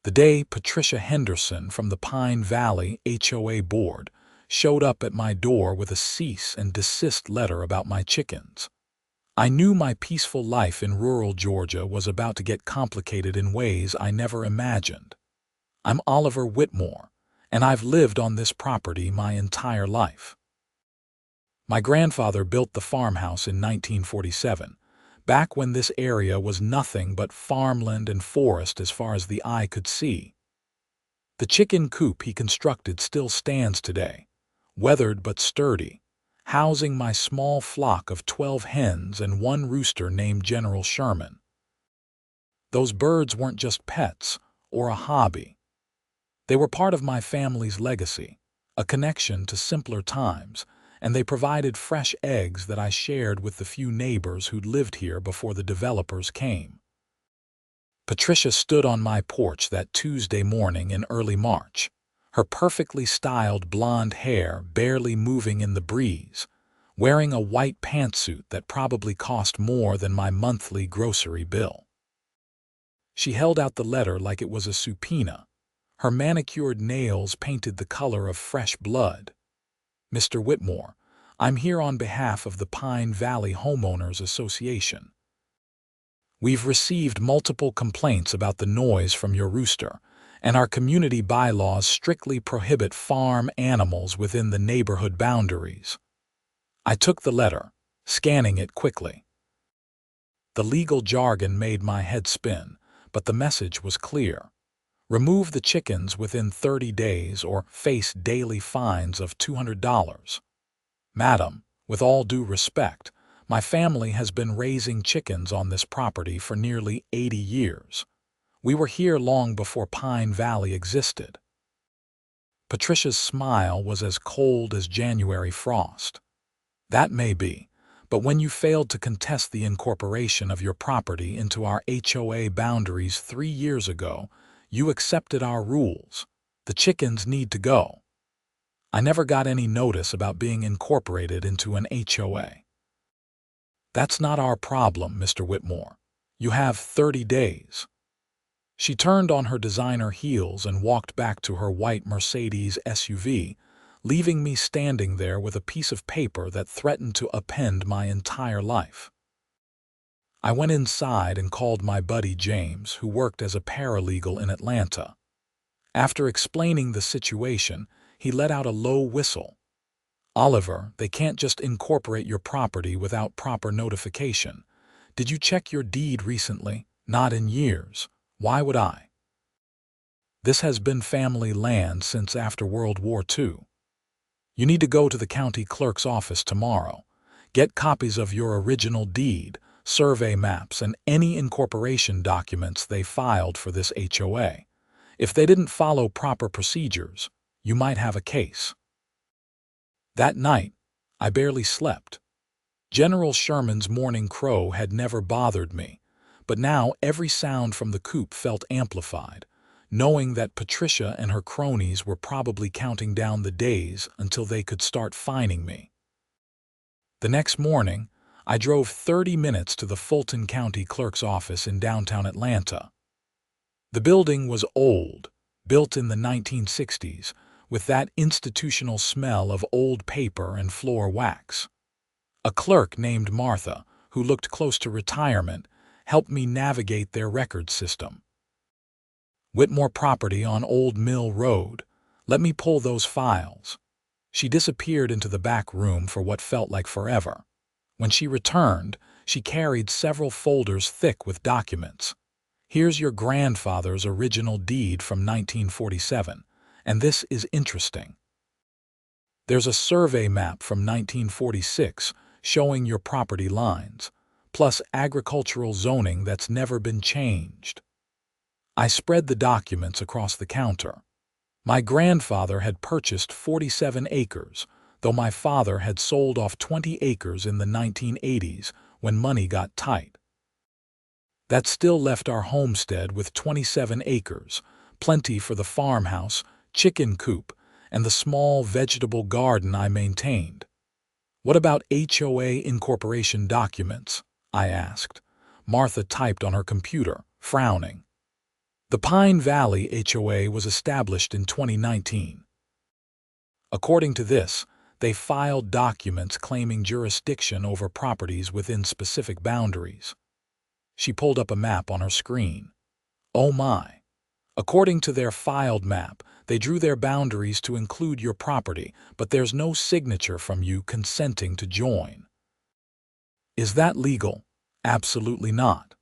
The day Patricia Henderson from the Pine Valley HOA board showed up at my door with a cease and desist letter about my chickens. I knew my peaceful life in rural Georgia was about to get complicated in ways I never imagined. I'm Oliver Whitmore, and I've lived on this property my entire life. My grandfather built the farmhouse in 1947, back when this area was nothing but farmland and forest as far as the eye could see. The chicken coop he constructed still stands today, weathered but sturdy, housing my small flock of 12 hens and one rooster named General Sherman. Those birds weren't just pets or a hobby. They were part of my family's legacy, a connection to simpler times, and they provided fresh eggs that I shared with the few neighbors who'd lived here before the developers came. Patricia stood on my porch that Tuesday morning in early March, her perfectly styled blonde hair barely moving in the breeze, wearing a white pantsuit that probably cost more than my monthly grocery bill. She held out the letter like it was a subpoena, her manicured nails painted the color of fresh blood. "Mr. Whitmore, I'm here on behalf of the Pine Valley Homeowners Association. We've received multiple complaints about the noise from your rooster, and our community bylaws strictly prohibit farm animals within the neighborhood boundaries." I took the letter, scanning it quickly. The legal jargon made my head spin, but the message was clear. Remove the chickens within 30 days or face daily fines of $200. Madam, with all due respect, my family has been raising chickens on this property for nearly 80 years. We were here long before Pine Valley existed. Patricia's smile was as cold as January frost. That may be, but when you failed to contest the incorporation of your property into our HOA boundaries 3 years ago, you accepted our rules. The chickens need to go. I never got any notice about being incorporated into an HOA. That's not our problem, Mr. Whitmore. You have 30 days. She turned on her designer heels and walked back to her white Mercedes SUV, leaving me standing there with a piece of paper that threatened to upend my entire life. I went inside and called my buddy James, who worked as a paralegal in Atlanta. After explaining the situation, he let out a low whistle. "Oliver, they can't just incorporate your property without proper notification. Did you check your deed recently? Not in years. Why would I? This has been family land since after World War II. You need to go to the county clerk's office tomorrow. Get copies of your original deed, survey maps, and any incorporation documents they filed for this HOA. If they didn't follow proper procedures, you might have a case." That night, I barely slept. General Sherman's morning crow had never bothered me, but now every sound from the coop felt amplified, knowing that Patricia and her cronies were probably counting down the days until they could start fining me. The next morning, I drove 30 minutes to the Fulton County Clerk's office in downtown Atlanta. The building was old, built in the 1960s, with that institutional smell of old paper and floor wax. A clerk named Martha, who looked close to retirement, helped me navigate their record system. "Whitmore property on Old Mill Road. Let me pull those files." She disappeared into the back room for what felt like forever. When she returned, she carried several folders thick with documents. "Here's your grandfather's original deed from 1947, and this is interesting. There's a survey map from 1946 showing your property lines, plus agricultural zoning that's never been changed." I spread the documents across the counter. My grandfather had purchased 47 acres, though my father had sold off 20 acres in the 1980s when money got tight. That still left our homestead with 27 acres, plenty for the farmhouse, chicken coop, and the small vegetable garden I maintained. "What about HOA incorporation documents?" I asked. Martha typed on her computer, frowning. The Pine Valley HOA was established in 2019. According to this, they filed documents claiming jurisdiction over properties within specific boundaries. She pulled up a map on her screen. Oh my! According to their filed map, they drew their boundaries to include your property, but there's no signature from you consenting to join. Is that legal? Absolutely not.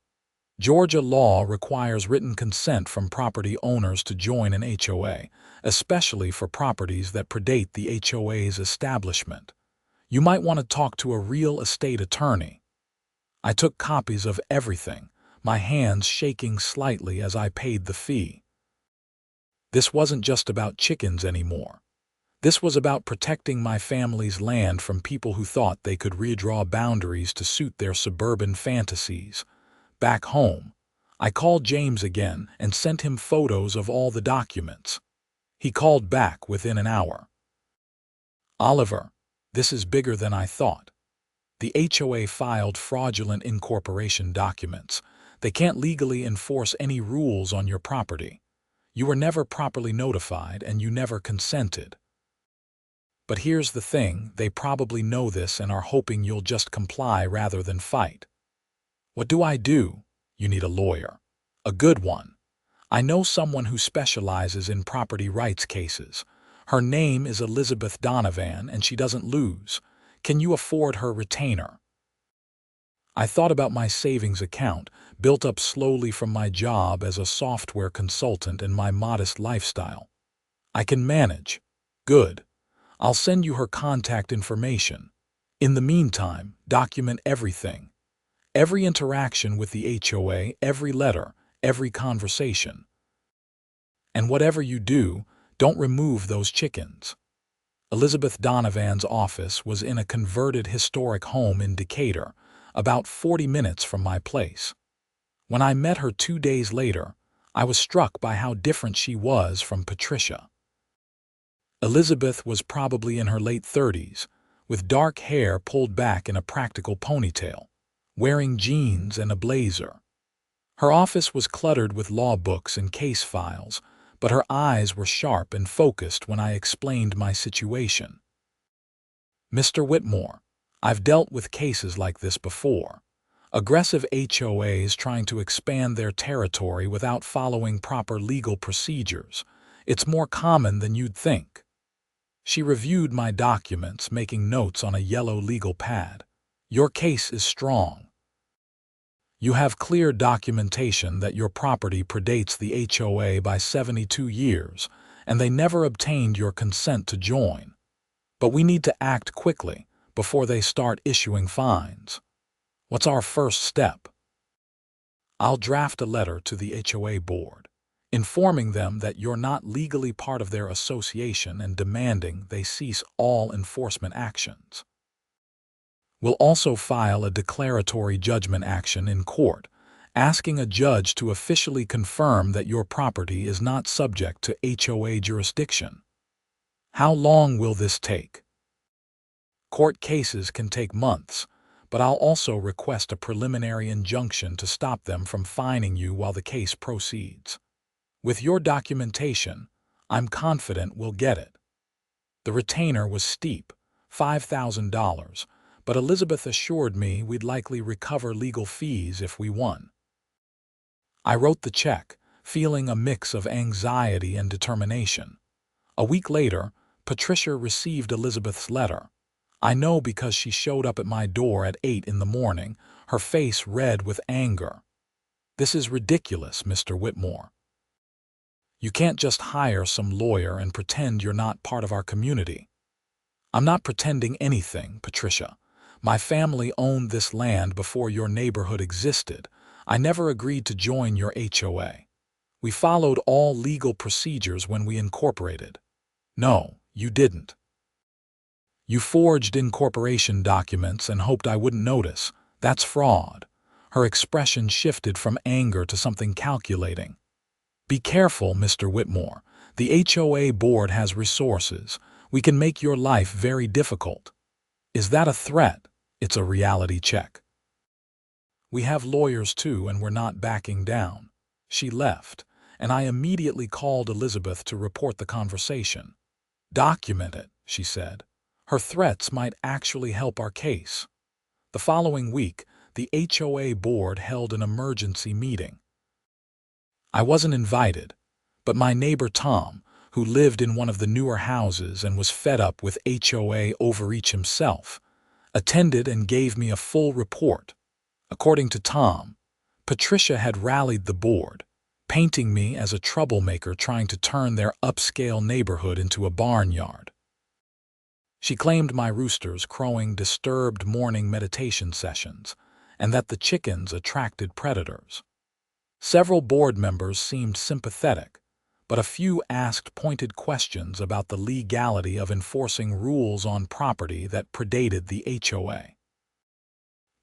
Georgia law requires written consent from property owners to join an HOA, especially for properties that predate the HOA's establishment. You might want to talk to a real estate attorney. I took copies of everything, my hands shaking slightly as I paid the fee. This wasn't just about chickens anymore. This was about protecting my family's land from people who thought they could redraw boundaries to suit their suburban fantasies. Back home, I called James again and sent him photos of all the documents. He called back within an hour. Oliver, this is bigger than I thought. The HOA filed fraudulent incorporation documents. They can't legally enforce any rules on your property. You were never properly notified and you never consented. But here's the thing, they probably know this and are hoping you'll just comply rather than fight. What do? You need a lawyer. A good one. I know someone who specializes in property rights cases. Her name is Elizabeth Donovan and she doesn't lose. Can you afford her retainer? I thought about my savings account, built up slowly from my job as a software consultant and my modest lifestyle. I can manage. Good. I'll send you her contact information. In the meantime, document everything. Every interaction with the HOA, every letter, every conversation. And whatever you do, don't remove those chickens. Elizabeth Donovan's office was in a converted historic home in Decatur, about 40 minutes from my place. When I met her 2 days later, I was struck by how different she was from Patricia. Elizabeth was probably in her late 30s, with dark hair pulled back in a practical ponytail, wearing jeans and a blazer. Her office was cluttered with law books and case files, but her eyes were sharp and focused when I explained my situation. Mr. Whitmore, I've dealt with cases like this before. Aggressive HOAs trying to expand their territory without following proper legal procedures. It's more common than you'd think. She reviewed my documents, making notes on a yellow legal pad. Your case is strong. You have clear documentation that your property predates the HOA by 72 years, and they never obtained your consent to join. But we need to act quickly before they start issuing fines. What's our first step? I'll draft a letter to the HOA board, informing them that you're not legally part of their association and demanding they cease all enforcement actions. We'll also file a declaratory judgment action in court, asking a judge to officially confirm that your property is not subject to HOA jurisdiction. How long will this take? Court cases can take months, but I'll also request a preliminary injunction to stop them from fining you while the case proceeds. With your documentation, I'm confident we'll get it. The retainer was steep, $5,000, but Elizabeth assured me we'd likely recover legal fees if we won. I wrote the check, feeling a mix of anxiety and determination. A week later, Patricia received Elizabeth's letter. I know because she showed up at my door at 8 in the morning, her face red with anger. This is ridiculous, Mr. Whitmore. You can't just hire some lawyer and pretend you're not part of our community. I'm not pretending anything, Patricia. My family owned this land before your neighborhood existed. I never agreed to join your HOA. We followed all legal procedures when we incorporated. No, you didn't. You forged incorporation documents and hoped I wouldn't notice. That's fraud. Her expression shifted from anger to something calculating. Be careful, Mr. Whitmore. The HOA board has resources. We can make your life very difficult. Is that a threat? It's a reality check. We have lawyers too, and we're not backing down. She left, and I immediately called Elizabeth to report the conversation. "Document it," she said. "Her threats might actually help our case." The following week, the HOA board held an emergency meeting. I wasn't invited, but my neighbor Tom, who lived in one of the newer houses and was fed up with HOA overreach himself, attended and gave me a full report. According to Tom, Patricia had rallied the board, painting me as a troublemaker trying to turn their upscale neighborhood into a barnyard. She claimed my roosters crowing disturbed morning meditation sessions, and that the chickens attracted predators. Several board members seemed sympathetic, but a few asked pointed questions about the legality of enforcing rules on property that predated the HOA.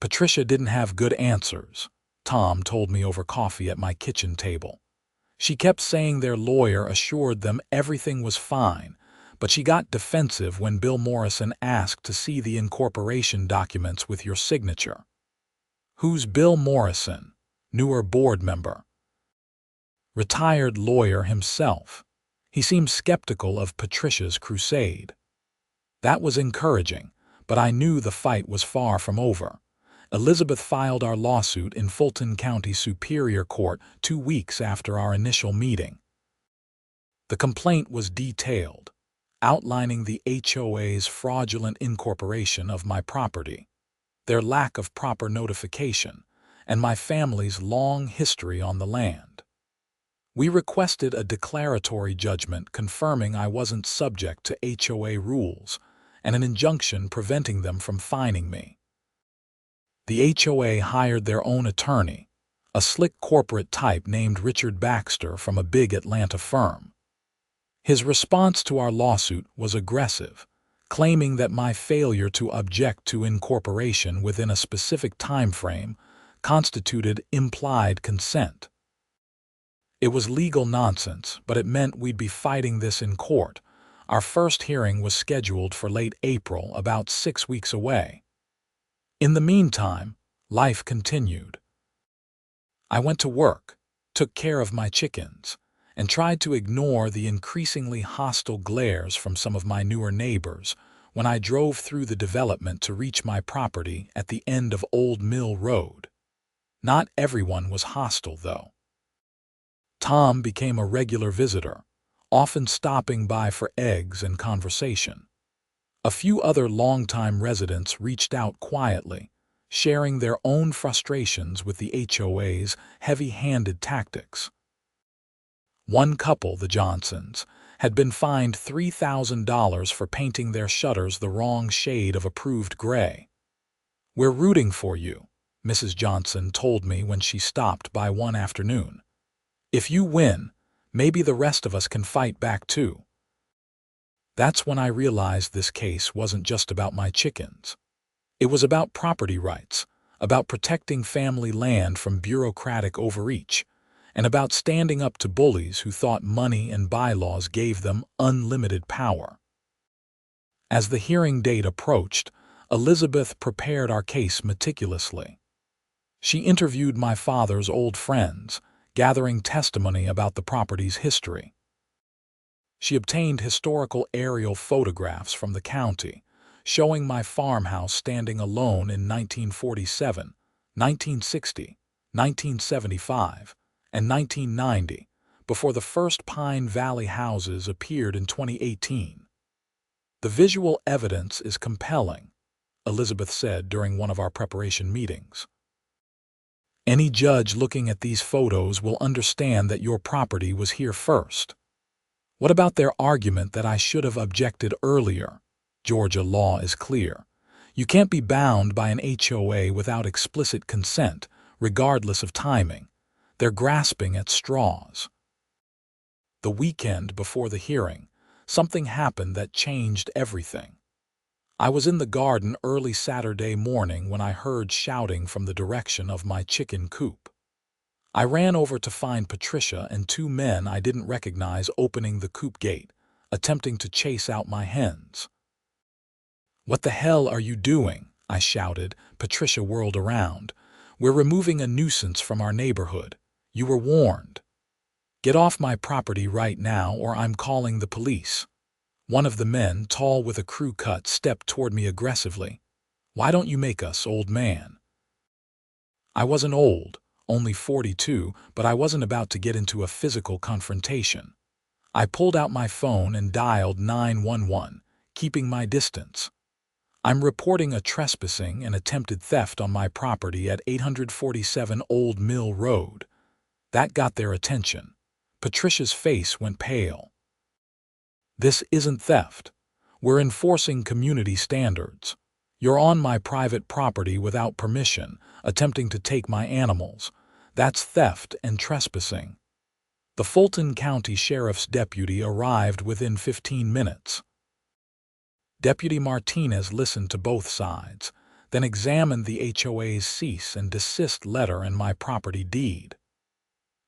Patricia didn't have good answers, Tom told me over coffee at my kitchen table. She kept saying their lawyer assured them everything was fine, but she got defensive when Bill Morrison asked to see the incorporation documents with your signature. Who's Bill Morrison? Newer board member. Retired lawyer himself. He seemed skeptical of Patricia's crusade. That was encouraging, but I knew the fight was far from over. Elizabeth filed our lawsuit in Fulton County Superior Court 2 weeks after our initial meeting. The complaint was detailed, outlining the HOA's fraudulent incorporation of my property, their lack of proper notification, and my family's long history on the land. We requested a declaratory judgment confirming I wasn't subject to HOA rules and an injunction preventing them from fining me. The HOA hired their own attorney, a slick corporate type named Richard Baxter from a big Atlanta firm. His response to our lawsuit was aggressive, claiming that my failure to object to incorporation within a specific time frame constituted implied consent. It was legal nonsense, but it meant we'd be fighting this in court. Our first hearing was scheduled for late April, about 6 weeks away. In the meantime, life continued. I went to work, took care of my chickens, and tried to ignore the increasingly hostile glares from some of my newer neighbors when I drove through the development to reach my property at the end of Old Mill Road. Not everyone was hostile, though. Tom became a regular visitor, often stopping by for eggs and conversation. A few other longtime residents reached out quietly, sharing their own frustrations with the HOA's heavy-handed tactics. One couple, the Johnsons, had been fined $3,000 for painting their shutters the wrong shade of approved gray. "We're rooting for you," Mrs. Johnson told me when she stopped by one afternoon. "If you win, maybe the rest of us can fight back too." That's when I realized this case wasn't just about my chickens. It was about property rights, about protecting family land from bureaucratic overreach, and about standing up to bullies who thought money and bylaws gave them unlimited power. As the hearing date approached, Elizabeth prepared our case meticulously. She interviewed my father's old friends, gathering testimony about the property's history. She obtained historical aerial photographs from the county, showing my farmhouse standing alone in 1947, 1960, 1975, and 1990, before the first Pine Valley houses appeared in 2018. "The visual evidence is compelling," Elizabeth said during one of our preparation meetings. "Any judge looking at these photos will understand that your property was here first." What about their argument that I should have objected earlier? Georgia law is clear. You can't be bound by an HOA without explicit consent, regardless of timing. They're grasping at straws. The weekend before the hearing, something happened that changed everything. I was in the garden early Saturday morning when I heard shouting from the direction of my chicken coop. I ran over to find Patricia and 2 men I didn't recognize opening the coop gate, attempting to chase out my hens. "What the hell are you doing?" I shouted. Patricia whirled around. "We're removing a nuisance from our neighborhood. You were warned." Get off my property right now or I'm calling the police. One of the men, tall with a crew cut, stepped toward me aggressively. Why don't you make us, old man? I wasn't old, only 42, but I wasn't about to get into a physical confrontation. I pulled out my phone and dialed 911, keeping my distance. I'm reporting a trespassing and attempted theft on my property at 847 Old Mill Road. That got their attention. Patricia's face went pale. This isn't theft. We're enforcing community standards. You're on my private property without permission, attempting to take my animals. That's theft and trespassing. The Fulton County Sheriff's deputy arrived within 15 minutes. Deputy Martinez listened to both sides, then examined the HOA's cease and desist letter and my property deed.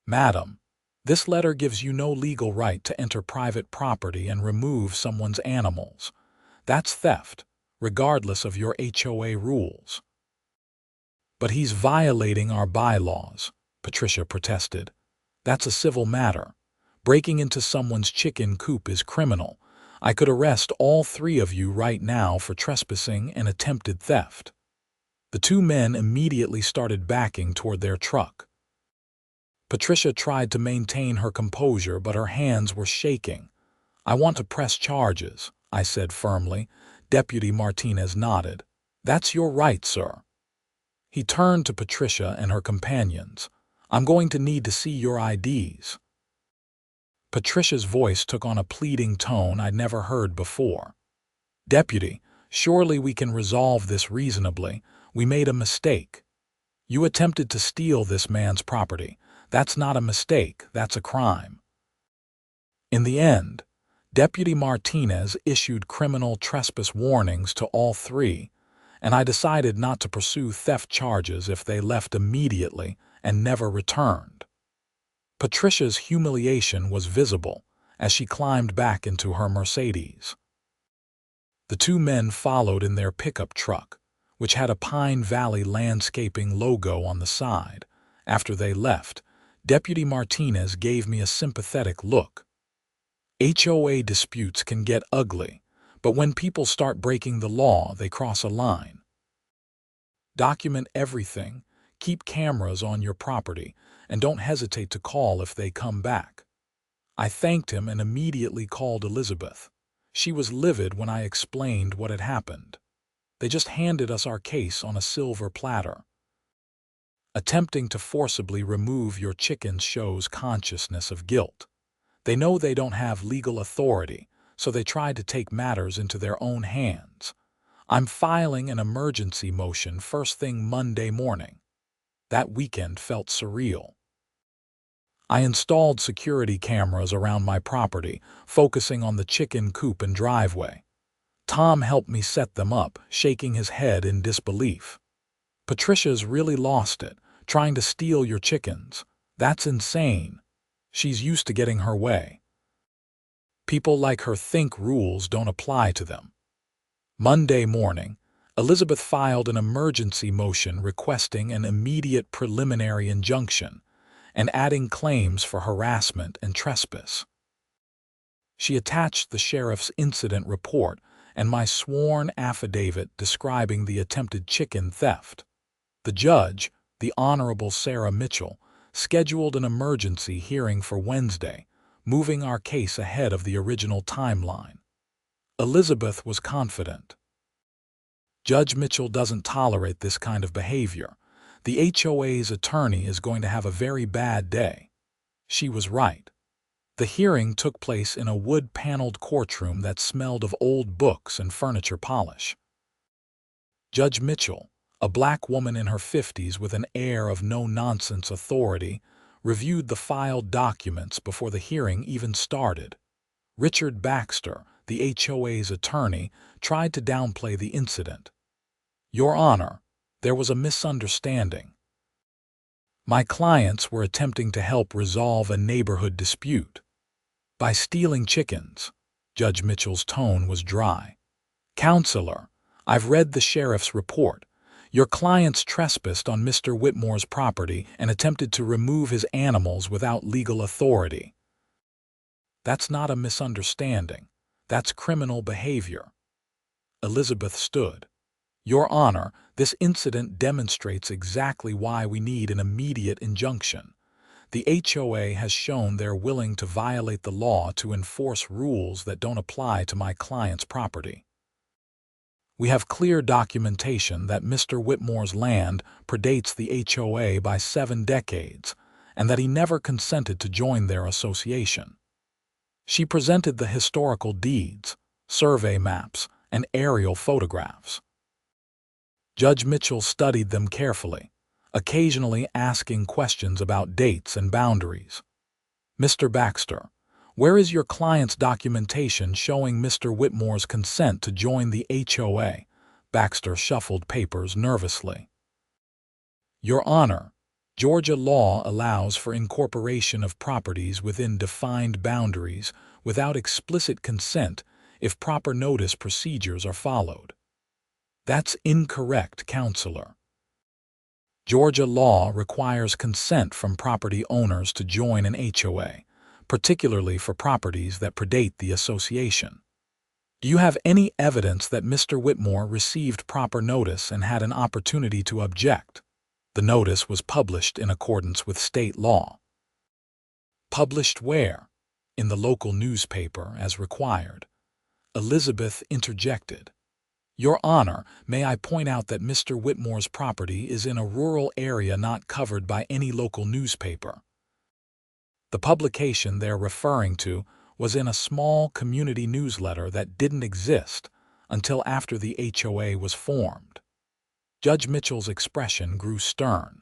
Madam, this letter gives you no legal right to enter private property and remove someone's animals. That's theft, regardless of your HOA rules. But he's violating our bylaws, Patricia protested. That's a civil matter. Breaking into someone's chicken coop is criminal. I could arrest all three of you right now for trespassing and attempted theft. The two men immediately started backing toward their truck. Patricia tried to maintain her composure, but her hands were shaking. I want to press charges, I said firmly. Deputy Martinez nodded. That's your right, sir. He turned to Patricia and her companions. I'm going to need to see your IDs. Patricia's voice took on a pleading tone I'd never heard before. Deputy, surely we can resolve this reasonably. We made a mistake. You attempted to steal this man's property. That's not a mistake, that's a crime. In the end, Deputy Martinez issued criminal trespass warnings to all three, and I decided not to pursue theft charges if they left immediately and never returned. Patricia's humiliation was visible as she climbed back into her Mercedes. The two men followed in their pickup truck, which had a Pine Valley landscaping logo on the side. After they left, Deputy Martinez gave me a sympathetic look. HOA disputes can get ugly, but when people start breaking the law, they cross a line. Document everything, keep cameras on your property, and don't hesitate to call if they come back. I thanked him and immediately called Elizabeth. She was livid when I explained what had happened. They just handed us our case on a silver platter. Attempting to forcibly remove your chickens shows consciousness of guilt. They know they don't have legal authority, so they try to take matters into their own hands. I'm filing an emergency motion first thing Monday morning. That weekend felt surreal. I installed security cameras around my property, focusing on the chicken coop and driveway. Tom helped me set them up, shaking his head in disbelief. Patricia's really lost it, trying to steal your chickens. That's insane. She's used to getting her way. People like her think rules don't apply to them. Monday morning, Elizabeth filed an emergency motion requesting an immediate preliminary injunction and adding claims for harassment and trespass. She attached the sheriff's incident report and my sworn affidavit describing the attempted chicken theft. The judge, the Honorable Sarah Mitchell, scheduled an emergency hearing for Wednesday, moving our case ahead of the original timeline. Elizabeth was confident. Judge Mitchell doesn't tolerate this kind of behavior. The HOA's attorney is going to have a very bad day. She was right. The hearing took place in a wood-paneled courtroom that smelled of old books and furniture polish. Judge Mitchell, a black woman in her 50s with an air of no-nonsense authority, reviewed the filed documents before the hearing even started. Richard Baxter, the HOA's attorney, tried to downplay the incident. Your Honor, there was a misunderstanding. My clients were attempting to help resolve a neighborhood dispute. By stealing chickens, Judge Mitchell's tone was dry. Counselor, I've read the sheriff's report. Your clients trespassed on Mr. Whitmore's property and attempted to remove his animals without legal authority. That's not a misunderstanding. That's criminal behavior. Elizabeth stood. Your Honor, this incident demonstrates exactly why we need an immediate injunction. The HOA has shown they're willing to violate the law to enforce rules that don't apply to my client's property. We have clear documentation that Mr. Whitmore's land predates the HOA by 7 decades, and that he never consented to join their association. She presented the historical deeds, survey maps, and aerial photographs. Judge Mitchell studied them carefully, occasionally asking questions about dates and boundaries. Mr. Baxter, where is your client's documentation showing Mr. Whitmore's consent to join the HOA? Baxter shuffled papers nervously. Your Honor, Georgia law allows for incorporation of properties within defined boundaries without explicit consent if proper notice procedures are followed. That's incorrect, Counselor. Georgia law requires consent from property owners to join an HOA, particularly for properties that predate the association. Do you have any evidence that Mr. Whitmore received proper notice and had an opportunity to object? The notice was published in accordance with state law. Published where? In the local newspaper, as required. Elizabeth interjected. Your Honor, may I point out that Mr. Whitmore's property is in a rural area not covered by any local newspaper. The publication they're referring to was in a small community newsletter that didn't exist until after the HOA was formed. Judge Mitchell's expression grew stern.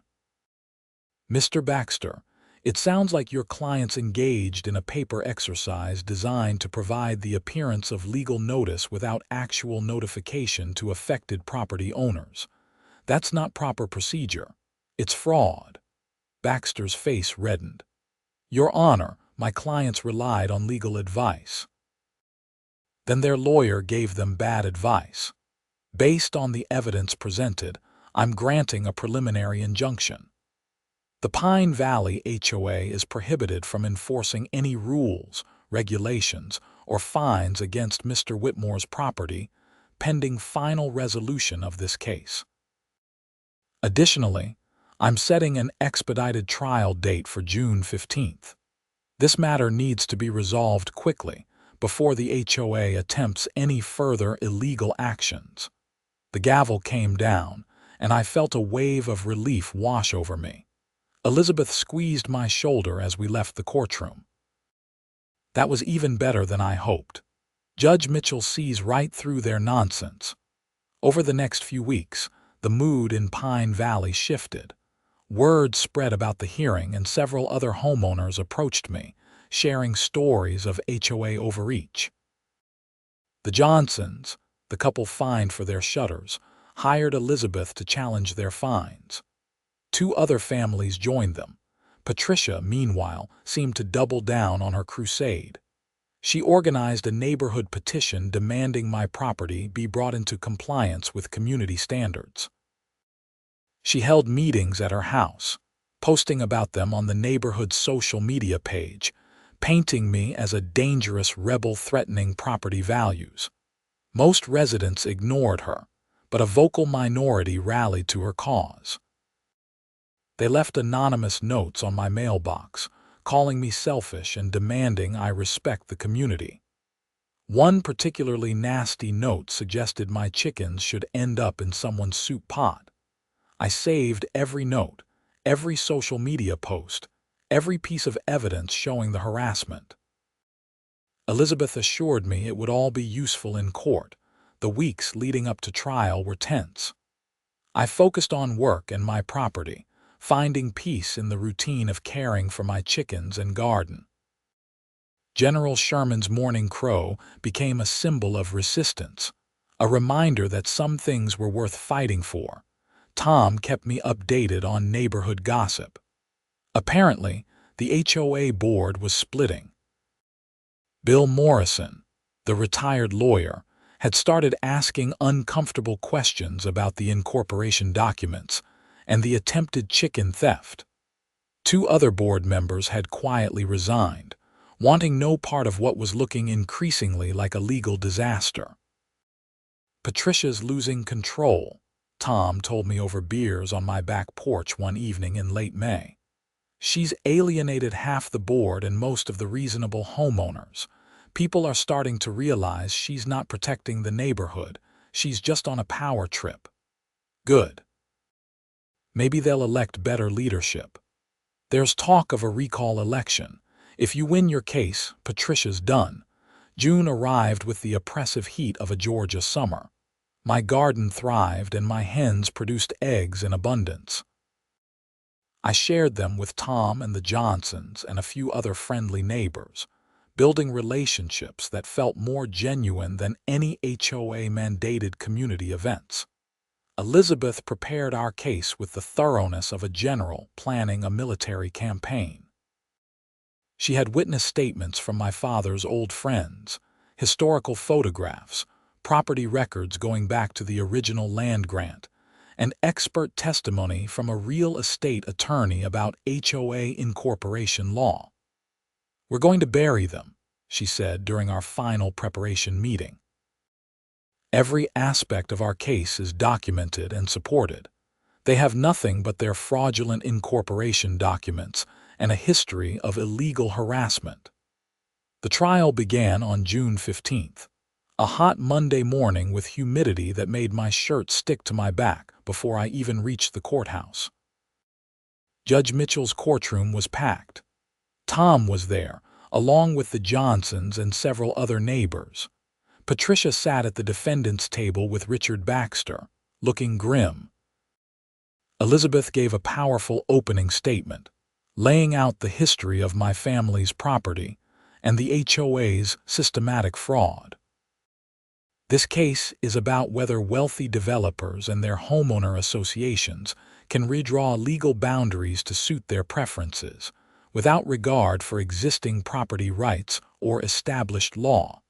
Mr. Baxter, it sounds like your client's engaged in a paper exercise designed to provide the appearance of legal notice without actual notification to affected property owners. That's not proper procedure. It's fraud. Baxter's face reddened. Your Honor, my clients relied on legal advice. Then their lawyer gave them bad advice. Based on the evidence presented, I'm granting a preliminary injunction. The Pine Valley HOA is prohibited from enforcing any rules, regulations, or fines against Mr. Whitmore's property, pending final resolution of this case. Additionally, I'm setting an expedited trial date for June 15th. This matter needs to be resolved quickly before the HOA attempts any further illegal actions. The gavel came down, and I felt a wave of relief wash over me. Elizabeth squeezed my shoulder as we left the courtroom. That was even better than I hoped. Judge Mitchell sees right through their nonsense. Over the next few weeks, the mood in Pine Valley shifted. Word spread about the hearing, and several other homeowners approached me, sharing stories of HOA overreach. The Johnsons, the couple fined for their shutters, hired Elizabeth to challenge their fines. 2 other families joined them. Patricia, meanwhile, seemed to double down on her crusade. She organized a neighborhood petition demanding my property be brought into compliance with community standards. She held meetings at her house, posting about them on the neighborhood's social media page, painting me as a dangerous rebel threatening property values. Most residents ignored her, but a vocal minority rallied to her cause. They left anonymous notes on my mailbox, calling me selfish and demanding I respect the community. One particularly nasty note suggested my chickens should end up in someone's soup pot. I saved every note, every social media post, every piece of evidence showing the harassment. Elizabeth assured me it would all be useful in court. The weeks leading up to trial were tense. I focused on work and my property, finding peace in the routine of caring for my chickens and garden. General Sherman's morning crow became a symbol of resistance, a reminder that some things were worth fighting for. Tom kept me updated on neighborhood gossip. Apparently, the HOA board was splitting. Bill Morrison, the retired lawyer, had started asking uncomfortable questions about the incorporation documents and the attempted chicken theft. 2 other board members had quietly resigned, wanting no part of what was looking increasingly like a legal disaster. "Patricia's losing control," Tom told me over beers on my back porch one evening in late May. "She's alienated half the board and most of the reasonable homeowners. People are starting to realize she's not protecting the neighborhood. She's just on a power trip." Good. Maybe they'll elect better leadership. There's talk of a recall election. If you win your case, Patricia's done. June arrived with the oppressive heat of a Georgia summer. My garden thrived and my hens produced eggs in abundance. I shared them with Tom and the Johnsons and a few other friendly neighbors, building relationships that felt more genuine than any HOA-mandated community events. Elizabeth prepared our case with the thoroughness of a general planning a military campaign. She had witness statements from my father's old friends, historical photographs, property records going back to the original land grant, and expert testimony from a real estate attorney about HOA incorporation law. "We're going to bury them," she said during our final preparation meeting. "Every aspect of our case is documented and supported. They have nothing but their fraudulent incorporation documents and a history of illegal harassment." The trial began on June 15th, a hot Monday morning with humidity that made my shirt stick to my back before I even reached the courthouse. Judge Mitchell's courtroom was packed. Tom was there, along with the Johnsons and several other neighbors. Patricia sat at the defendant's table with Richard Baxter, looking grim. Elizabeth gave a powerful opening statement, laying out the history of my family's property and the HOA's systematic fraud. "This case is about whether wealthy developers and their homeowner associations can redraw legal boundaries to suit their preferences, without regard for existing property rights or established law.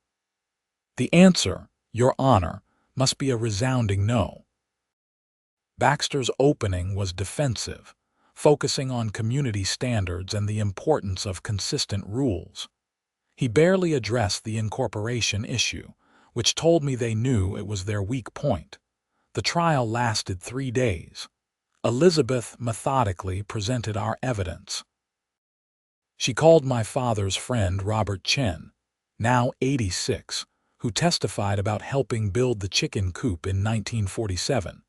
The answer, Your Honor, must be a resounding no." Baxter's opening was defensive, focusing on community standards and the importance of consistent rules. He barely addressed the incorporation issue, which told me they knew it was their weak point. The trial lasted 3 days. Elizabeth methodically presented our evidence. She called my father's friend Robert Chen, now 86, who testified about helping build the chicken coop in 1947.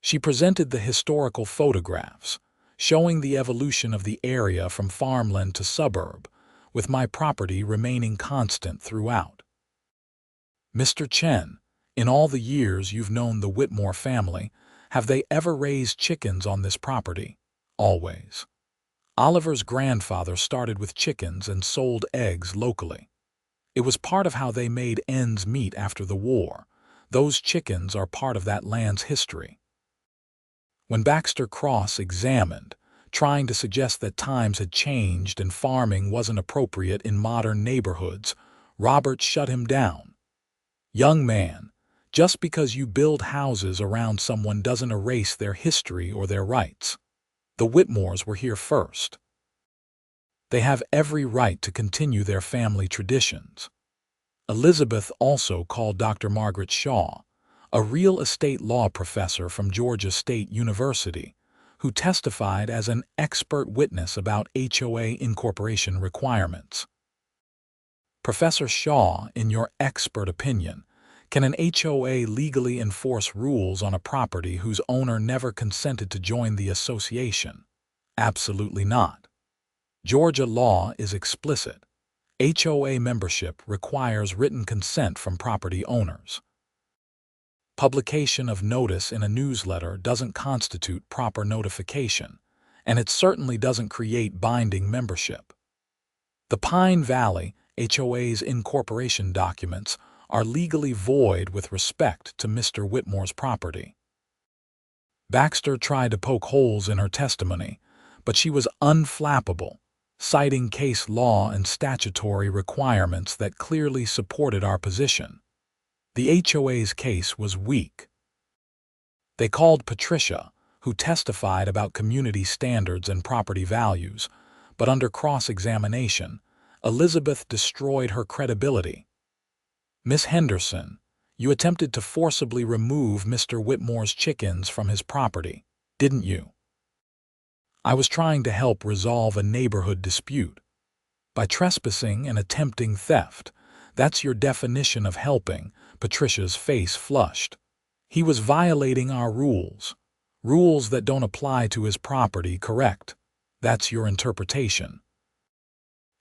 She presented the historical photographs, showing the evolution of the area from farmland to suburb, with my property remaining constant throughout. "Mr. Chen, in all the years you've known the Whitmore family, have they ever raised chickens on this property?" "Always. Oliver's grandfather started with chickens and sold eggs locally. It was part of how they made ends meet after the war. Those chickens are part of that land's history." When Baxter cross-examined, trying to suggest that times had changed and farming wasn't appropriate in modern neighborhoods, Robert shut him down. "Young man, just because you build houses around someone doesn't erase their history or their rights. The Whitmores were here first. They have every right to continue their family traditions." Elizabeth also called Dr. Margaret Shaw, a real estate law professor from Georgia State University, who testified as an expert witness about HOA incorporation requirements. "Professor Shaw, in your expert opinion, can an HOA legally enforce rules on a property whose owner never consented to join the association?" "Absolutely not. Georgia law is explicit. HOA membership requires written consent from property owners. Publication of notice in a newsletter doesn't constitute proper notification, and it certainly doesn't create binding membership. The Pine Valley HOA's incorporation documents are legally void with respect to Mr. Whitmore's property." Baxter tried to poke holes in her testimony, but she was unflappable, citing case law and statutory requirements that clearly supported our position. The HOA's case was weak. They called Patricia, who testified about community standards and property values, but under cross-examination, Elizabeth destroyed her credibility. "Miss Henderson, you attempted to forcibly remove Mr. Whitmore's chickens from his property, didn't you?" "I was trying to help resolve a neighborhood dispute. By trespassing and attempting theft, that's your definition of helping." Patricia's face flushed. "He was violating our rules. Rules that don't apply to his property, correct? That's your interpretation."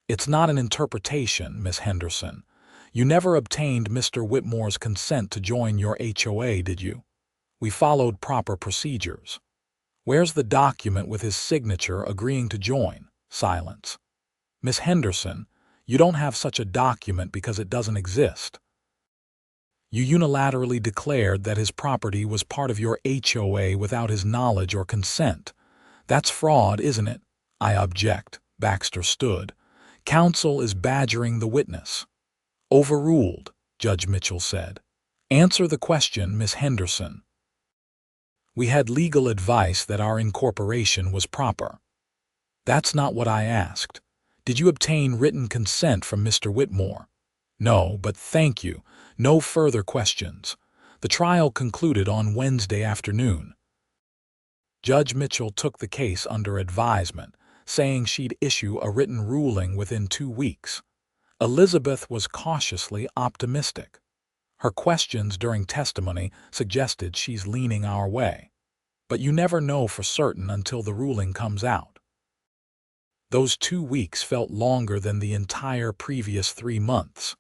"It's not an interpretation, Miss Henderson. You never obtained Mr. Whitmore's consent to join your HOA, did you? We followed proper procedures. Where's the document with his signature agreeing to join?" Silence. "Miss Henderson, you don't have such a document because it doesn't exist. You unilaterally declared that his property was part of your HOA without his knowledge or consent. That's fraud, isn't it?" "I object." Baxter stood. "Counsel is badgering the witness." "Overruled," Judge Mitchell said. "Answer the question, Miss Henderson." "We had legal advice that our incorporation was proper." "That's not what I asked. Did you obtain written consent from Mr. Whitmore?" "No, but thank you. No further questions." The trial concluded on Wednesday afternoon. Judge Mitchell took the case under advisement, saying she'd issue a written ruling within 2 weeks. Elizabeth was cautiously optimistic. Her questions during testimony suggested she's leaning our way. But you never know for certain until the ruling comes out. Those 2 weeks felt longer than the entire previous 3 months.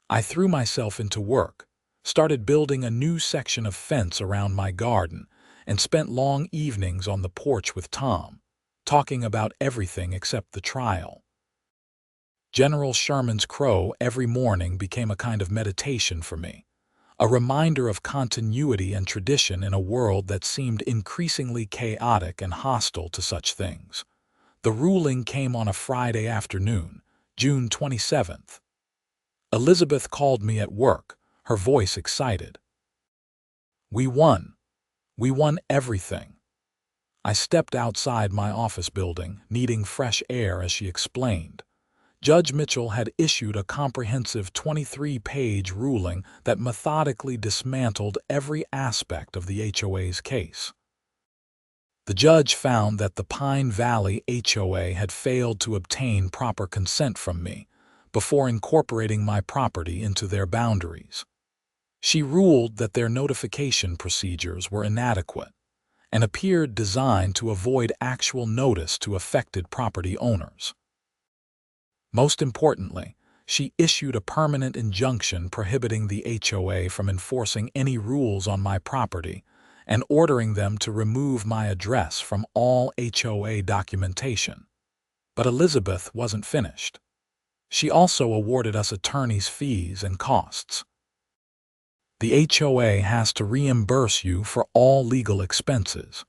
I threw myself into work, started building a new section of fence around my garden, and spent long evenings on the porch with Tom, talking about everything except the trial. General Sherman's crow every morning became a kind of meditation for me, a reminder of continuity and tradition in a world that seemed increasingly chaotic and hostile to such things. The ruling came on a Friday afternoon, June 27th. Elizabeth called me at work, her voice excited. "We won. We won everything." I stepped outside my office building, needing fresh air as she explained. Judge Mitchell had issued a comprehensive 23-page ruling that methodically dismantled every aspect of the HOA's case. The judge found that the Pine Valley HOA had failed to obtain proper consent from me before incorporating my property into their boundaries. She ruled that their notification procedures were inadequate and appeared designed to avoid actual notice to affected property owners. Most importantly, she issued a permanent injunction prohibiting the HOA from enforcing any rules on my property and ordering them to remove my address from all HOA documentation. But Elizabeth wasn't finished. She also awarded us attorney's fees and costs. "The HOA has to reimburse you for all legal expenses.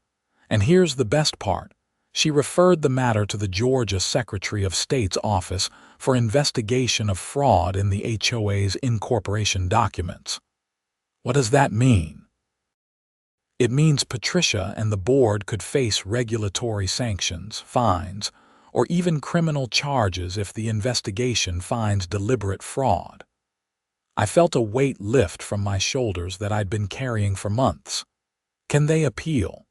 And here's the best part. She referred the matter to the Georgia Secretary of State's office for investigation of fraud in the HOA's incorporation documents." What does that mean? It means Patricia and the board could face regulatory sanctions, fines, or even criminal charges if the investigation finds deliberate fraud. I felt a weight lift from my shoulders that I'd been carrying for months. Can they appeal?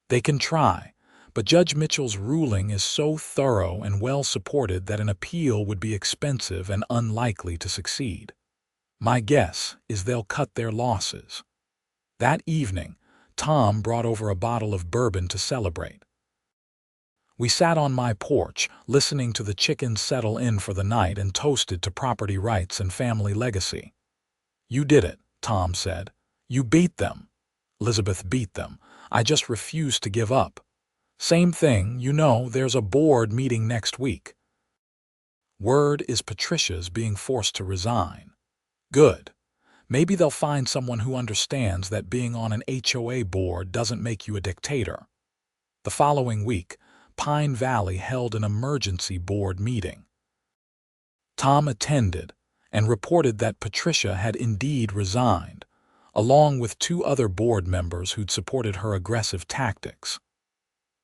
They can try, but Judge Mitchell's ruling is so thorough and well supported that an appeal would be expensive and unlikely to succeed. My guess is they'll cut their losses. That evening, Tom brought over a bottle of bourbon to celebrate. We sat on my porch, listening to the chickens settle in for the night and toasted to property rights and family legacy. "You did it," Tom said. "You beat them." "Elizabeth beat them. I just refused to give up." "Same thing, there's a board meeting next week." Word is Patricia's being forced to resign. Good. Maybe they'll find someone who understands that being on an HOA board doesn't make you a dictator. The following week, Pine Valley held an emergency board meeting. Tom attended, and reported that Patricia had indeed resigned, along with 2 other board members who'd supported her aggressive tactics.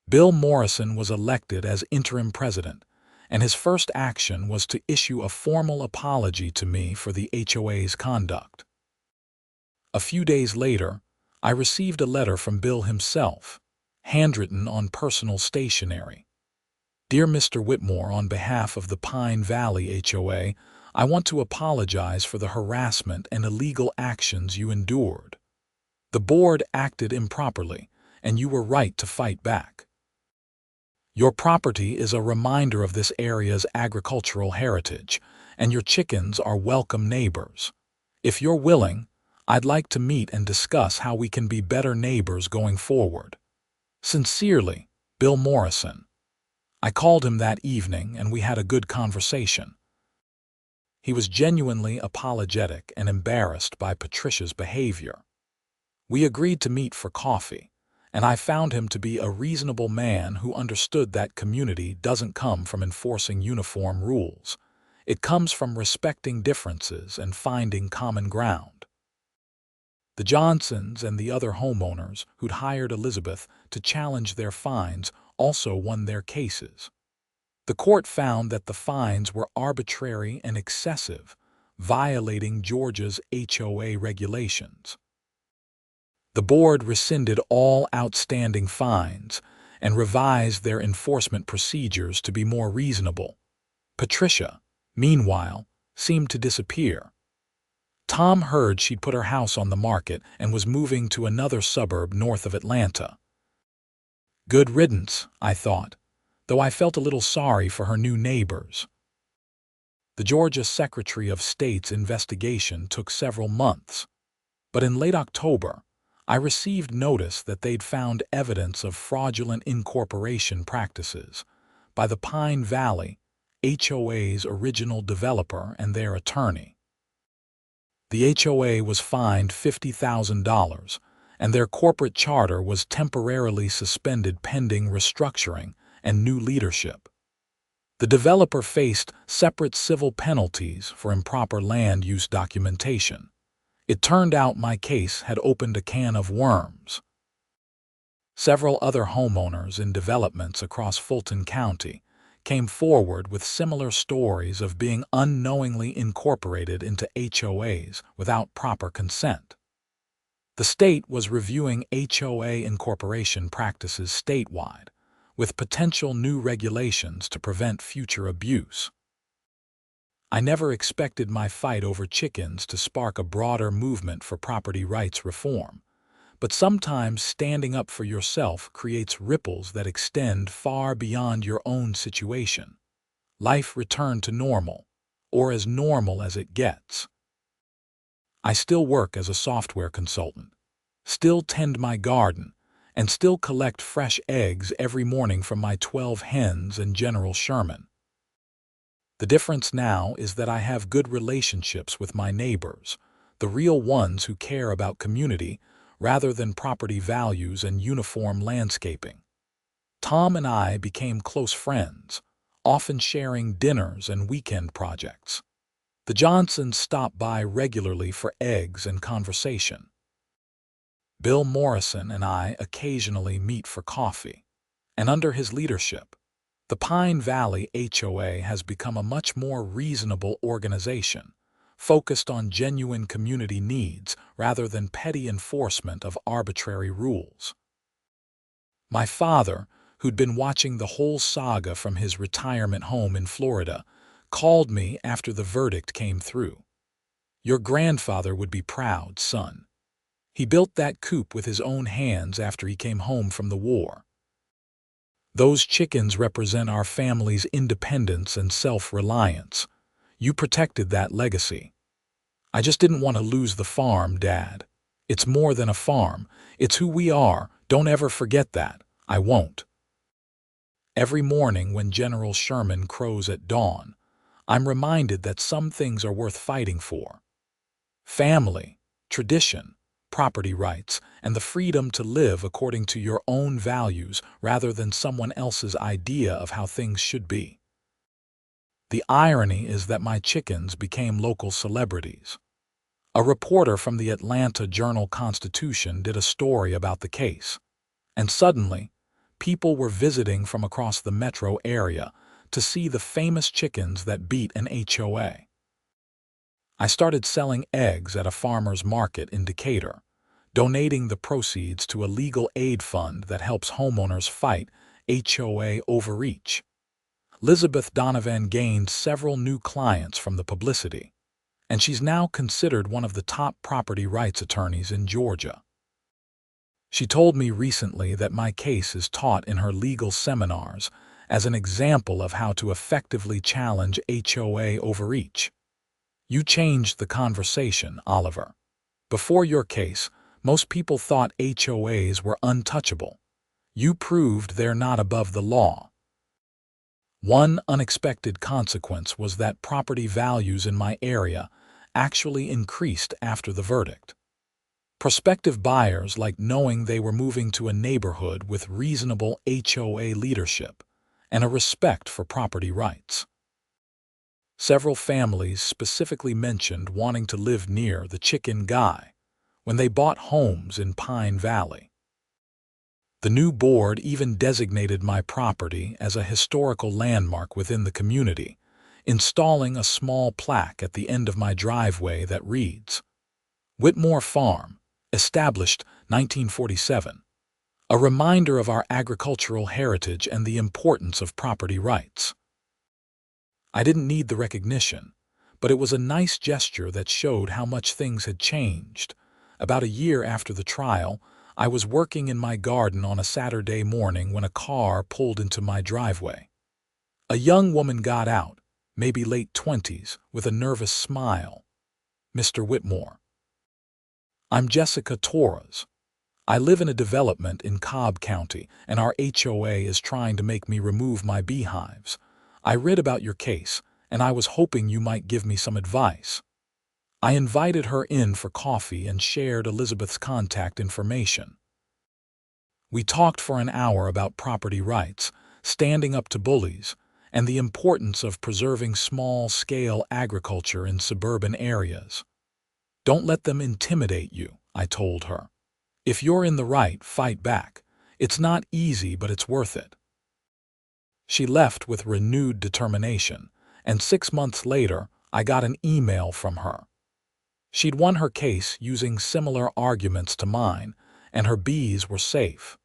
Bill Morrison was elected as interim president, and his first action was to issue a formal apology to me for the HOA's conduct. A few days later, I received a letter from Bill himself, handwritten on personal stationery. Dear Mr. Whitmore, on behalf of the Pine Valley HOA, I want to apologize for the harassment and illegal actions you endured. The board acted improperly, and you were right to fight back. Your property is a reminder of this area's agricultural heritage, and your chickens are welcome neighbors. If you're willing, I'd like to meet and discuss how we can be better neighbors going forward. Sincerely, Bill Morrison. I called him that evening and we had a good conversation. He was genuinely apologetic and embarrassed by Patricia's behavior. We agreed to meet for coffee, and I found him to be a reasonable man who understood that community doesn't come from enforcing uniform rules. It comes from respecting differences and finding common ground. The Johnsons and the other homeowners who'd hired Elizabeth to challenge their fines also won their cases. The court found that the fines were arbitrary and excessive, violating Georgia's HOA regulations. The board rescinded all outstanding fines and revised their enforcement procedures to be more reasonable. Patricia, meanwhile, seemed to disappear. Tom heard she'd put her house on the market and was moving to another suburb north of Atlanta. Good riddance, I thought, though I felt a little sorry for her new neighbors. The Georgia Secretary of State's investigation took several months, but in late October, I received notice that they'd found evidence of fraudulent incorporation practices by the Pine Valley HOA's original developer and their attorney. The HOA was fined $50,000, and their corporate charter was temporarily suspended pending restructuring and new leadership. The developer faced separate civil penalties for improper land use documentation. It turned out my case had opened a can of worms. Several other homeowners in developments across Fulton County came forward with similar stories of being unknowingly incorporated into HOAs without proper consent. The state was reviewing HOA incorporation practices statewide, with potential new regulations to prevent future abuse. I never expected my fight over chickens to spark a broader movement for property rights reform, but sometimes standing up for yourself creates ripples that extend far beyond your own situation. Life returned to normal, or as normal as it gets. I still work as a software consultant, still tend my garden, and still collect fresh eggs every morning from my 12 hens and General Sherman. The difference now is that I have good relationships with my neighbors, the real ones who care about community rather than property values and uniform landscaping. Tom and I became close friends, often sharing dinners and weekend projects. The Johnsons stopped by regularly for eggs and conversation. Bill Morrison and I occasionally meet for coffee, and under his leadership, the Pine Valley HOA has become a much more reasonable organization, focused on genuine community needs rather than petty enforcement of arbitrary rules. My father, who'd been watching the whole saga from his retirement home in Florida, called me after the verdict came through. "Your grandfather would be proud, son. He built that coop with his own hands after he came home from the war. Those chickens represent our family's independence and self-reliance. You protected that legacy. I just didn't want to lose the farm, Dad. It's more than a farm. It's who we are. Don't ever forget that. I won't." Every morning when General Sherman crows at dawn, I'm reminded that some things are worth fighting for. Family, tradition, property rights, and the freedom to live according to your own values rather than someone else's idea of how things should be. The irony is that my chickens became local celebrities. A reporter from the Atlanta Journal-Constitution did a story about the case, and suddenly, people were visiting from across the metro area to see the famous chickens that beat an HOA. I started selling eggs at a farmer's market in Decatur, donating the proceeds to a legal aid fund that helps homeowners fight HOA overreach. Elizabeth Donovan gained several new clients from the publicity, and she's now considered one of the top property rights attorneys in Georgia. She told me recently that my case is taught in her legal seminars as an example of how to effectively challenge HOA overreach. You changed the conversation, Oliver. Before your case, most people thought HOAs were untouchable. You proved they're not above the law. One unexpected consequence was that property values in my area actually increased after the verdict. Prospective buyers liked knowing they were moving to a neighborhood with reasonable HOA leadership and a respect for property rights. Several families specifically mentioned wanting to live near the chicken guy when they bought homes in Pine Valley. The new board even designated my property as a historical landmark within the community, installing a small plaque at the end of my driveway that reads, "Whitmore Farm, established 1947, a reminder of our agricultural heritage and the importance of property rights." I didn't need the recognition, but it was a nice gesture that showed how much things had changed. About a year after the trial, I was working in my garden on a Saturday morning when a car pulled into my driveway. A young woman got out, maybe late 20s, with a nervous smile. "Mr. Whitmore." "I'm Jessica Torres. I live in a development in Cobb County, and our HOA is trying to make me remove my beehives. I read about your case, and I was hoping you might give me some advice." I invited her in for coffee and shared Elizabeth's contact information. We talked for an hour about property rights, standing up to bullies, and the importance of preserving small-scale agriculture in suburban areas. "Don't let them intimidate you," I told her. "If you're in the right, fight back. It's not easy, but it's worth it." She left with renewed determination, and 6 months later, I got an email from her. She'd won her case using similar arguments to mine, and her bees were safe.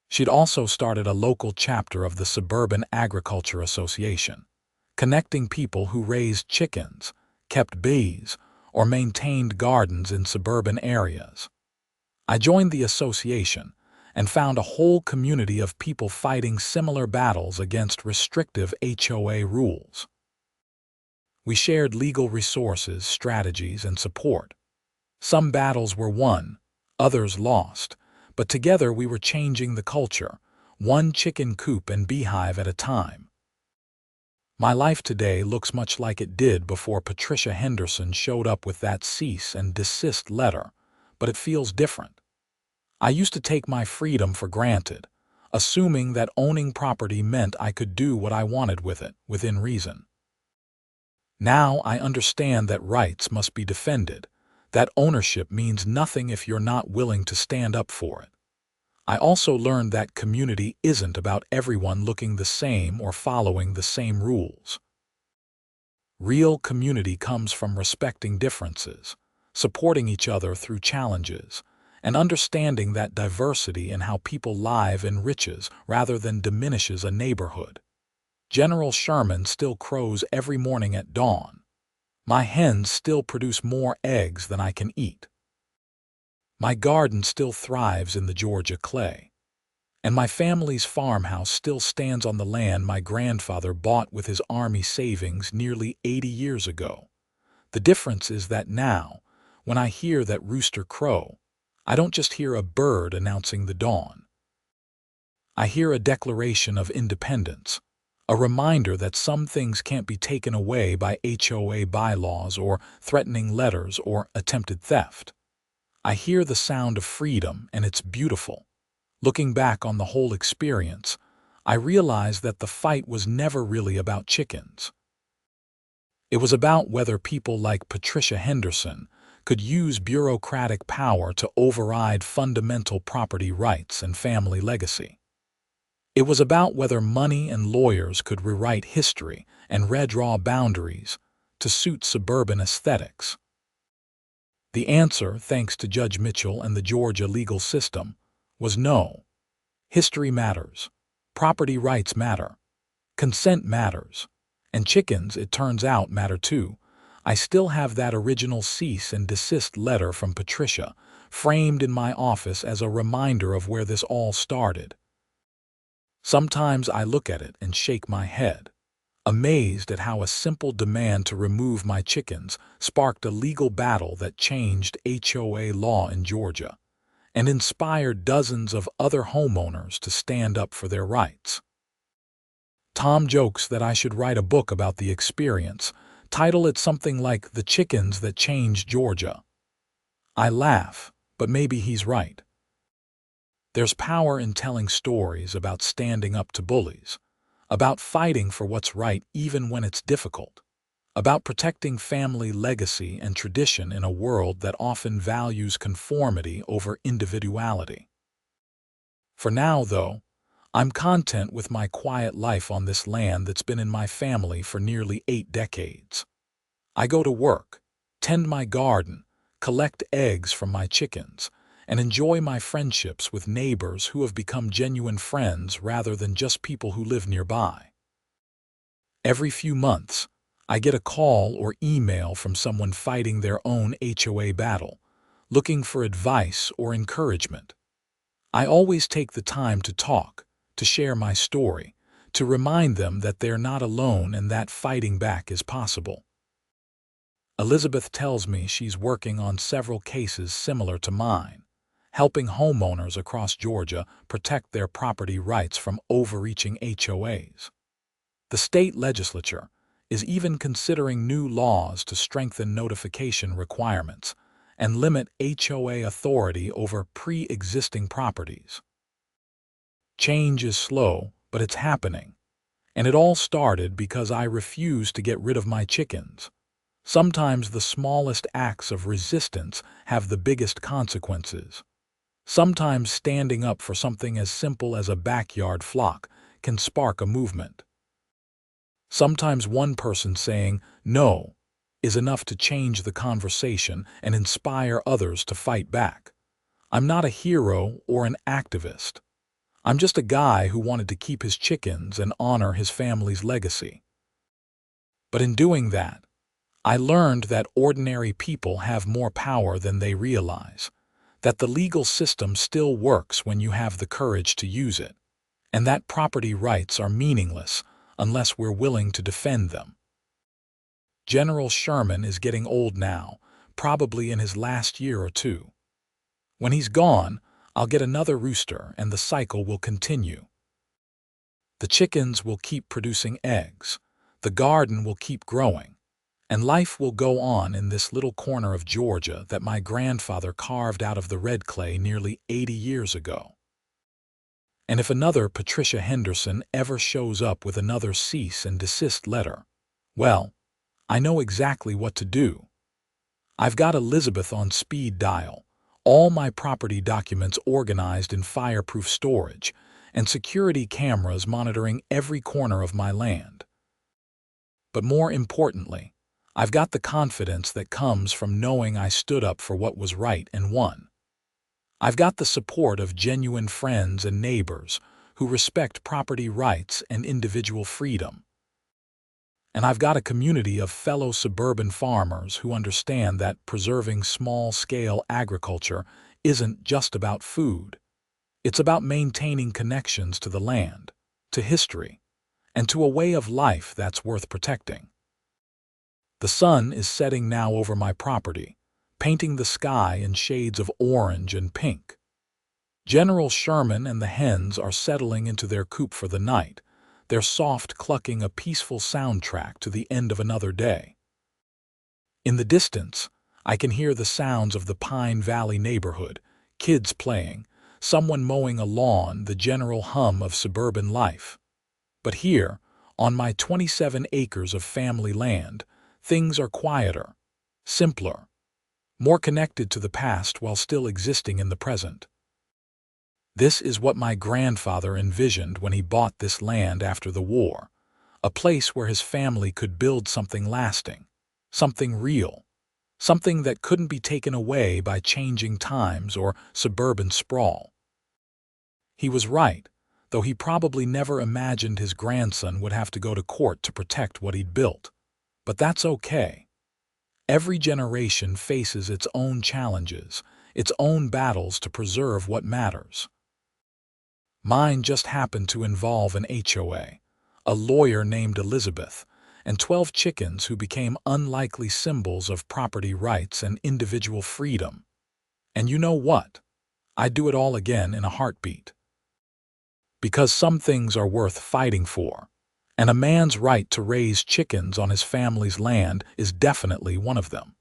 She'd also started a local chapter of the Suburban Agriculture Association, connecting people who raised chickens, kept bees, or maintained gardens in suburban areas. I joined the association and found a whole community of people fighting similar battles against restrictive HOA rules. We shared legal resources, strategies, and support. Some battles were won, others lost, but together we were changing the culture, one chicken coop and beehive at a time. My life today looks much like it did before Patricia Henderson showed up with that cease and desist letter, but it feels different. I used to take my freedom for granted, assuming that owning property meant I could do what I wanted with it, within reason. Now I understand that rights must be defended, that ownership means nothing if you're not willing to stand up for it. I also learned that community isn't about everyone looking the same or following the same rules. Real community comes from respecting differences, supporting each other through challenges, and understanding that diversity in how people live enriches rather than diminishes a neighborhood. General Sherman still crows every morning at dawn. My hens still produce more eggs than I can eat. My garden still thrives in the Georgia clay. And my family's farmhouse still stands on the land my grandfather bought with his Army savings nearly 80 years ago. The difference is that now, when I hear that rooster crow, I don't just hear a bird announcing the dawn. I hear a declaration of independence, a reminder that some things can't be taken away by HOA bylaws or threatening letters or attempted theft. I hear the sound of freedom, and it's beautiful. Looking back on the whole experience, I realized that the fight was never really about chickens. It was about whether people like Patricia Henderson could use bureaucratic power to override fundamental property rights and family legacy. It was about whether money and lawyers could rewrite history and redraw boundaries to suit suburban aesthetics. The answer, thanks to Judge Mitchell and the Georgia legal system, was no. History matters. Property rights matter. Consent matters. And chickens, it turns out, matter too. I still have that original cease and desist letter from Patricia, framed in my office as a reminder of where this all started. Sometimes I look at it and shake my head, amazed at how a simple demand to remove my chickens sparked a legal battle that changed HOA law in Georgia and inspired dozens of other homeowners to stand up for their rights. Tom jokes that I should write a book about the experience, title it something like The Chickens That Changed Georgia. I laugh, but maybe he's right. There's power in telling stories about standing up to bullies, about fighting for what's right even when it's difficult, about protecting family legacy and tradition in a world that often values conformity over individuality. For now, though, I'm content with my quiet life on this land that's been in my family for nearly 8 decades. I go to work, tend my garden, collect eggs from my chickens, and enjoy my friendships with neighbors who have become genuine friends rather than just people who live nearby. Every few months, I get a call or email from someone fighting their own HOA battle, looking for advice or encouragement. I always take the time to talk, to share my story, to remind them that they're not alone and that fighting back is possible. Elizabeth tells me she's working on several cases similar to mine, helping homeowners across Georgia protect their property rights from overreaching HOAs. The state legislature is even considering new laws to strengthen notification requirements and limit HOA authority over pre-existing properties. Change is slow, but it's happening. And it all started because I refused to get rid of my chickens. Sometimes the smallest acts of resistance have the biggest consequences. Sometimes standing up for something as simple as a backyard flock can spark a movement. Sometimes one person saying no is enough to change the conversation and inspire others to fight back. I'm not a hero or an activist. I'm just a guy who wanted to keep his chickens and honor his family's legacy. But in doing that, I learned that ordinary people have more power than they realize, that the legal system still works when you have the courage to use it, and that property rights are meaningless unless we're willing to defend them. General Sherman is getting old now, probably in his last year or two. When he's gone, I'll get another rooster and the cycle will continue. The chickens will keep producing eggs, the garden will keep growing, and life will go on in this little corner of Georgia that my grandfather carved out of the red clay nearly 80 years ago. And if another Patricia Henderson ever shows up with another cease and desist letter, well, I know exactly what to do. I've got Elizabeth on speed dial, all my property documents organized in fireproof storage, and security cameras monitoring every corner of my land. But more importantly, I've got the confidence that comes from knowing I stood up for what was right and won. I've got the support of genuine friends and neighbors who respect property rights and individual freedom. And I've got a community of fellow suburban farmers who understand that preserving small-scale agriculture isn't just about food. It's about maintaining connections to the land, to history, and to a way of life that's worth protecting. The sun is setting now over my property, painting the sky in shades of orange and pink. General Sherman and the hens are settling into their coop for the night, their soft clucking a peaceful soundtrack to the end of another day. In the distance, I can hear the sounds of the Pine Valley neighborhood, kids playing, someone mowing a lawn, the general hum of suburban life. But here, on my 27 acres of family land, things are quieter, simpler, more connected to the past while still existing in the present. This is what my grandfather envisioned when he bought this land after the war, a place where his family could build something lasting, something real, something that couldn't be taken away by changing times or suburban sprawl. He was right, though he probably never imagined his grandson would have to go to court to protect what he'd built. But that's okay. Every generation faces its own challenges, its own battles to preserve what matters. Mine just happened to involve an HOA, a lawyer named Elizabeth, and 12 chickens who became unlikely symbols of property rights and individual freedom. And you know what? I'd do it all again in a heartbeat. Because some things are worth fighting for, and a man's right to raise chickens on his family's land is definitely one of them.